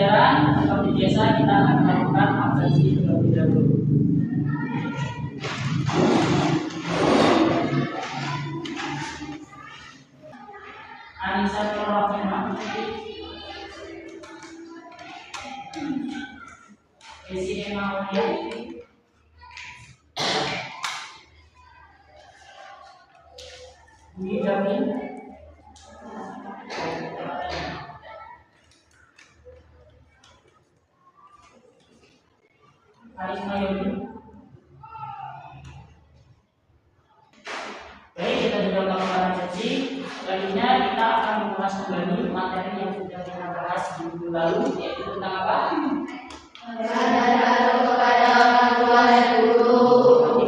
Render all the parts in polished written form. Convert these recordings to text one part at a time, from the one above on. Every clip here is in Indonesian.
pembelajaran seperti biasa kita akan melakukan absensi terlebih dahulu. Anissa Rahimah, Desi Emaulia, Budi Jamin, Karisma Yoni. Baik, kita sudah melakukan sesi. Selanjutnya kita akan mengulas kembali materi yang sudah kita bahas di minggu lalu, yaitu tentang apa? Kepada orang tua dan guru.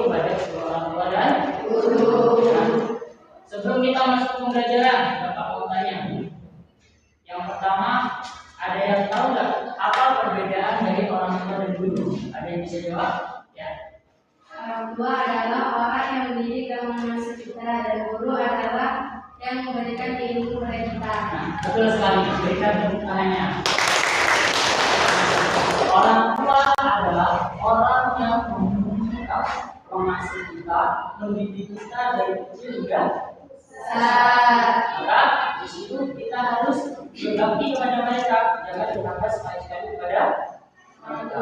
Kepada orang tua dan guru. Nah, sebelum kita masuk ke pembelajaran, Bapak mau tanya. Yang pertama, ada yang tahu nggak apa perbedaan dari orang tua dan guru? Ada yang bisa jawab? Ya. Orang tua adalah orang yang mendidik dan mengasuh kita, dan guru adalah yang memberikan ilmu kepada kita. Nah, betul sekali. Berikan tepuk tangannya. Orang tua adalah orang yang mendidik kita, mengasuh kita, mendidik kita dari kecil hingga besar. Maka di situ kita harus berbakti kepada mereka, jangan berkata sekali-sekali kepada mereka.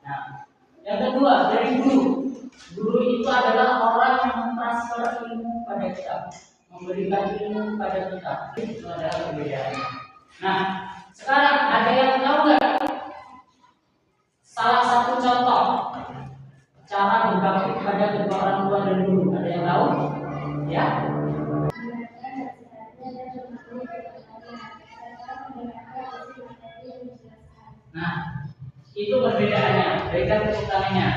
Nah, yang kedua dari guru. Guru itu adalah orang yang mentransfer ilmu pada kita, memberikan ilmu pada kita. Itu adalah perbedaannya. Nah, sekarang ada yang tahu nggak salah satu contoh cara berbakti kepada kedua orang tua dan guru? Ada yang tahu? Ya. Nah, itu perbedaannya. Berikan tepuk tangannya.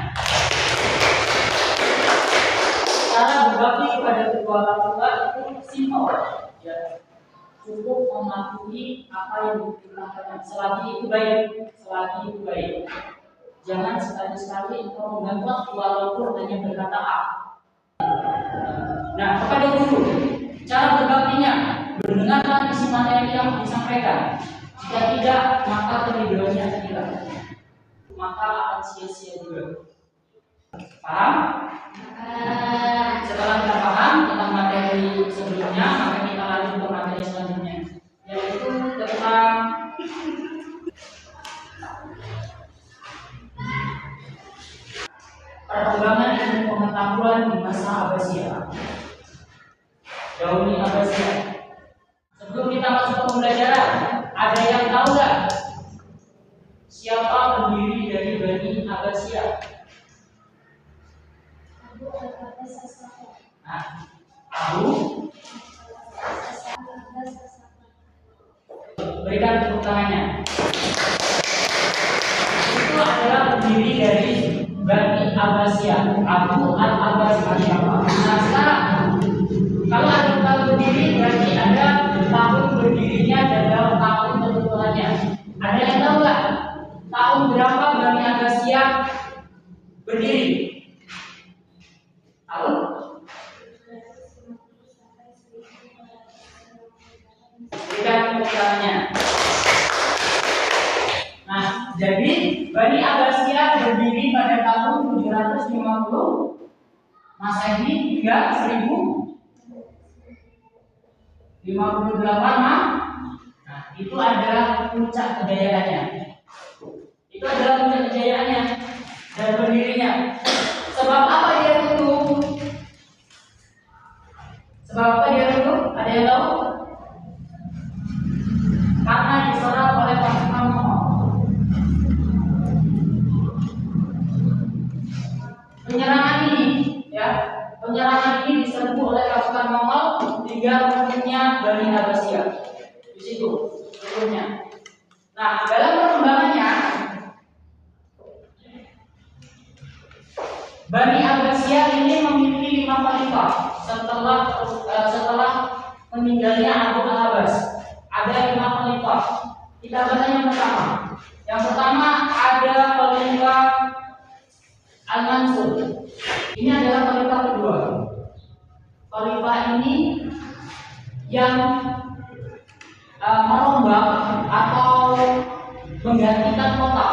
Cara berbakti kepada kedua orang tua itu simpel, ya. Cukup mematuhi apa yang diperintahkan selagi itu baik, Jangan sekali-sekali engkau mengganggu walaupun hanya berkata A. Nah, kepada guru, cara berbaktinya mendengarkan isi materi yang disampaikan. Jika tidak, maka keriduannya hilang, maka akan sia-sia juga. Paham? Setelah kita paham tentang materi sebelumnya, maka kita lanjut ke materi selanjutnya, yaitu tentang perkembangan ilmu pengetahuan di masa Abbasiyah. Dauni Abbasiyah. Sebelum kita masuk ke pembelajaran, ada yang tahu nggak siapa pendiri dari Bani Abbasiyah? Nah, tahu? Berikan tepuk tangannya. Itu adalah pendiri dari Bani Abbasiyah, Abu al-Abbasiyah. Nah, sekarang kalau ada tahun berdiri berarti ada tahun berdirinya dan dalam tahun ketutupannya. Ada yang tahu nggak tahun berapa Bani Abbasiyah berdiri? Tahu? Berikan tepuk tangannya. Nah, jadi Bani Abbasiyah berdiri pada tahun 750 Masehi hingga 1058. Nah, itu adalah puncak kejayaannya. Dan berdirinya. Sebab apa dia tutup? Ada yang tahu? Karena diserang oleh pasukan Mongol. Penyerangan ini diserbu oleh pasukan Mongol hingga runtuhnya Bani Abbasiyah. Di situ runtuhnya. Nah, dalam perkembangannya Bani Abbasiyah ini memiliki 5 khalifah setelah meninggalnya Abu al-Abbas. Ada 5 khalifah. Kita baca yang pertama. Yang pertama ada khalifah Al-Mansur. Ini adalah khalifah kedua. Khalifah ini yang merombak atau menggantikan kota.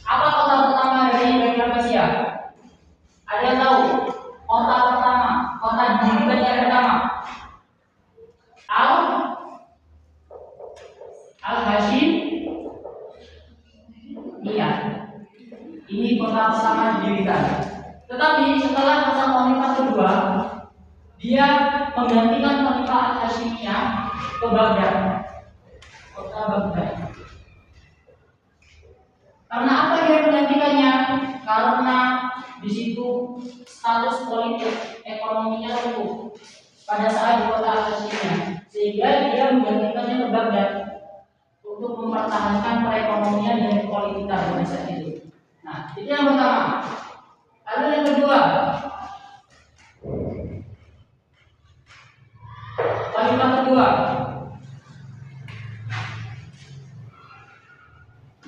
Apa kota pertama dari Bani Abbasiyah? Ada yang tahu? Kota pertama, kota didirikan yang pertama. Al-Hashim. Iya. Ini kota pertama didirikan. Tetapi setelah masa khalifah kedua, dia menggantikan khalifah Al-Hashimiyah ke Baghdad. Kota Baghdad. Karena apa dia menggantikannya? Karena di situ status politik ekonominya runtuh pada saat di kota Al-Hashimiyah, sehingga dia menggantikannya ke Baghdad untuk mempertahankan perekonomian dan politika pada saat itu. Nah, itu yang pertama. Lalu yang kedua, khalifah kedua.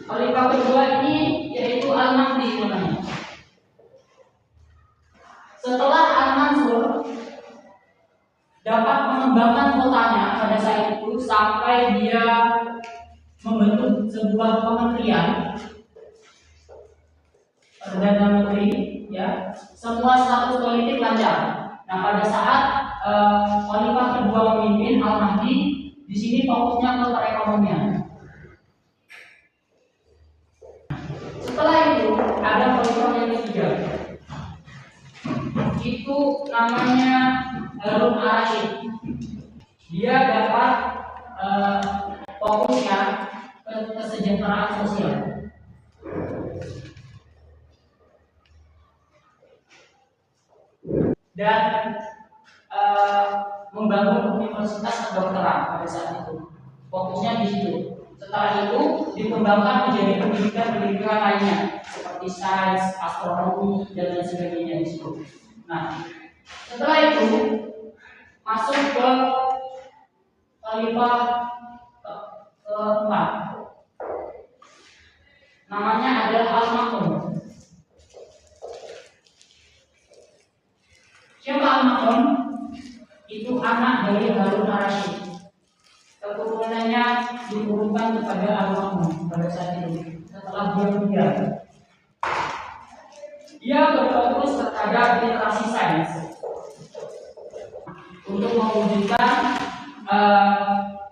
Khalifah kedua ini yaitu Al-Mahdi namanya. Setelah Al-Mansur dapat mengembangkan kotanya pada saat itu sampai dia membentuk sebuah kementerian Perdana Menteri, ya, semua status politik lancar. Nah, pada saat khalifah kedua memimpin Al-Mahdi, di sini fokusnya ke perekonomian. Setelah itu ada khalifah yang ketiga. Itu namanya Harun Ar-Rasyid. Dia dapat fokusnya ke kesejahteraan sosial. Dan membangun universitas kedokteran pada saat itu. Fokusnya di situ. Setelah itu dikembangkan menjadi pendidikan lainnya seperti sains, astronomi dan lain sebagainya di situ. Nah, setelah itu masuk ke khalifah keempat. Namanya adalah Al-Makmun. Siapa Al-Makmun? Itu anak dari Harun Ar-Rasyid. Keturunannya diturunkan kepada Al-Makmun pada saat itu. Setelah dia meninggal, dia berfokus terhadap literasi sains untuk mewujudkan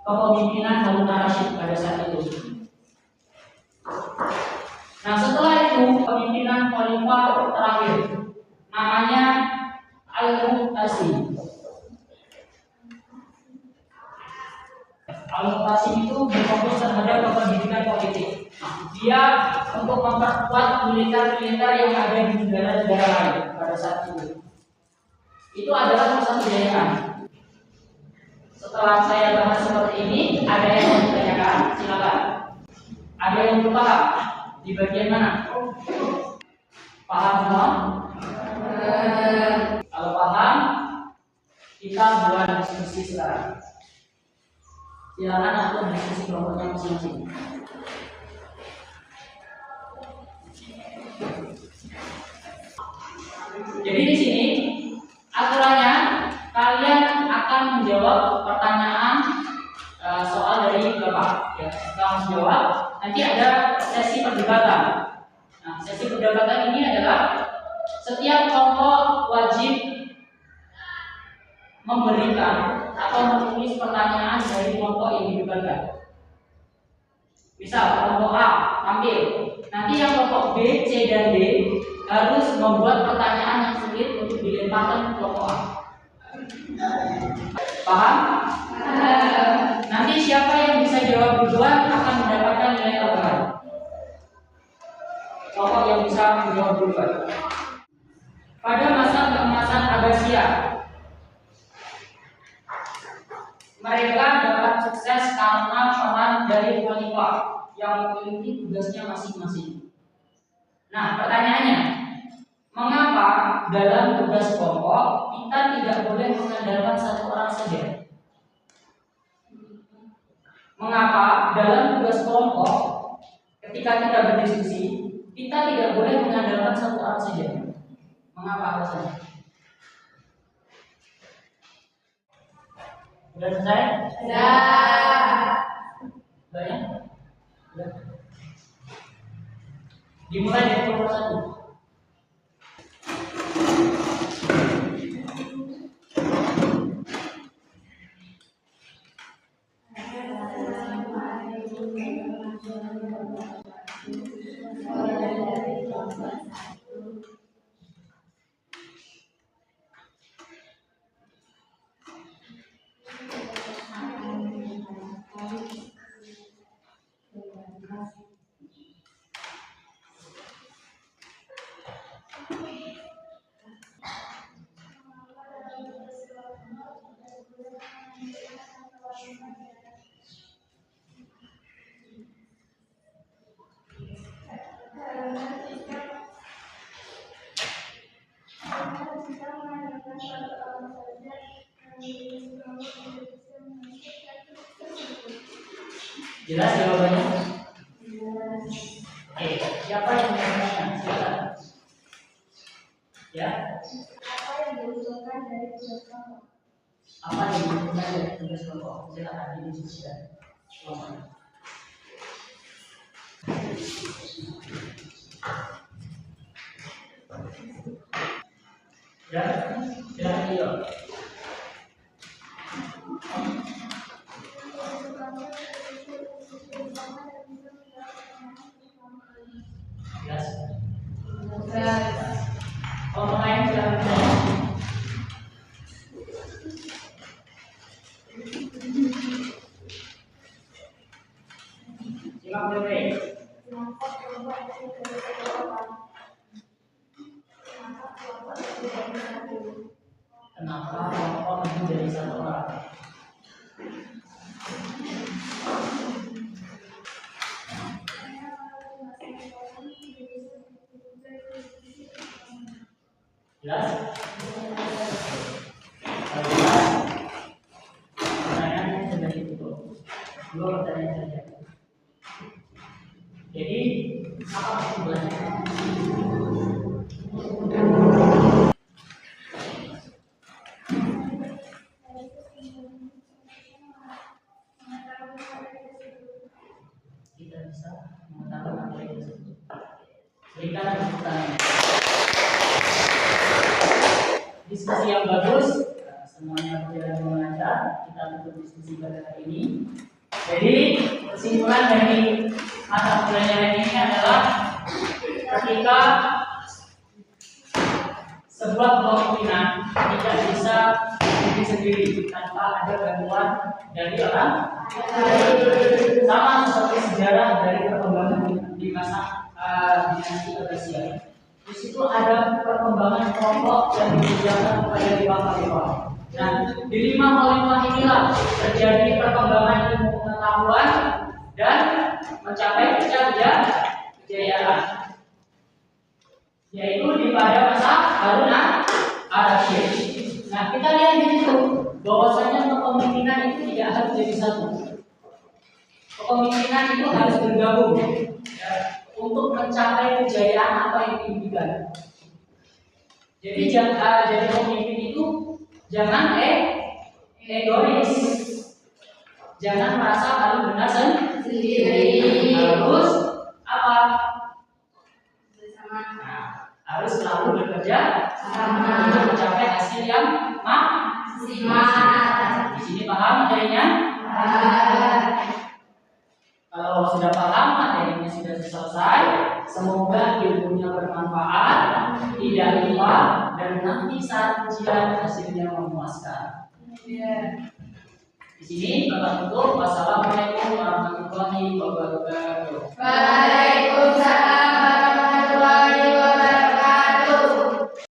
kepemimpinan Harun Ar-Rasyid pada saat itu. Nah, setelah itu kepemimpinan khalifah terakhir namanya Al-Mu'tasim. Al-Mu'tasim itu berfokus terhadap pendidikan politik. Dia untuk memperkuat militer-militer yang ada di negara-negara lain pada saat itu. Itu adalah pusat kejayaan. Setelah saya bahas seperti ini, ada yang mau ditanyakan? Silakan. Ada yang belum paham? Di bagian mana? Paham semua? Kalau paham, kita buat diskusi sekarang. Silakan atau diskusi kelompoknya masing-masing. Jadi di sini aturannya kalian akan menjawab pertanyaan soal dari Bapak. Ya, setelah menjawab, nanti ada sesi perdebatan. Nah, sesi perdebatan ini adalah setiap kelompok wajib memberikan atau menulis pertanyaan dari kelompok yang didebatkan. Misal kelompok A tampil, nanti yang kelompok B, C, dan D harus membuat pertanyaan yang sulit untuk dilemparkan ke kelompok A. Paham? Nanti siapa yang bisa jawab duluan akan mendapatkan nilai tambahan. Kelompok yang bisa menjawab duluan. Pada masa keemasan Abbasiyah, mereka dapat sukses karena peran dari khalifah yang memiliki tugasnya masing-masing. Nah, pertanyaannya, mengapa dalam tugas kelompok kita tidak boleh mengandalkan satu orang saja? Mengapa dalam tugas kelompok ketika kita berdiskusi kita tidak boleh mengandalkan satu orang saja? Mengapa alasannya? Sudah selesai? Sudah. Sudah ya? Dimulai dari nomor 1. Jelas jawabannya? Oke, siapa yang menanyakan? Silakan. Ya. Apa yang diusulkan dari tugas kelompok? Apa yang diusulkan dari tugas kelompok? Silakan didiskusikan. Ya, silakan dijawab. Jelas. Orang lain silakan dijawab. Simak baik-baik. Kenapa kelompok itu dari satu orang? Jelas? Pertanyaannya sudah ditutup. 2 pertanyaan saja. Jadi apa kesimpulannya? Kita bisa mengetahui materi tersebut. Berikan pertanyaan. Diskusi yang bagus, semuanya berjalan dengan lancar. Kita tutup diskusi pada hari ini. Jadi kesimpulan dari mata pelajaran ini adalah ketika sebuah kelompok tidak bisa berdiri sendiri tanpa ada bantuan dari orang lain. Sama seperti sejarah dari perkembangan di masa dinasti Persia. Di situ ada perkembangan kelompok yang dikerjakan kepada 5 khalifah. Nah, di 5 khalifah inilah terjadi perkembangan ilmu pengetahuan dan mencapai kejayaan, yaitu di pada masa Harun al-Rasyid. Nah, kita lihat di situ bahwasanya kepemimpinan itu tidak harus jadi satu. Kepemimpinan itu harus bergabung ya, untuk mencapai kejayaan apa yang diimpikan. Jadi jadi pemimpin itu jangan egois, jangan merasa paling benar sendiri. Harus apa? Bersama. Nah, harus selalu bekerja sama untuk mencapai hasil yang maksimal. Di sini paham materinya? Kalau sudah paham materinya sudah selesai, semoga ilmunya bermanfaat, tidak lupa, dan nanti saat ujian hasilnya memuaskan. Di sini Bapak tutup. Wassalamualaikum warahmatullahi wabarakatuh. Waalaikumsalam.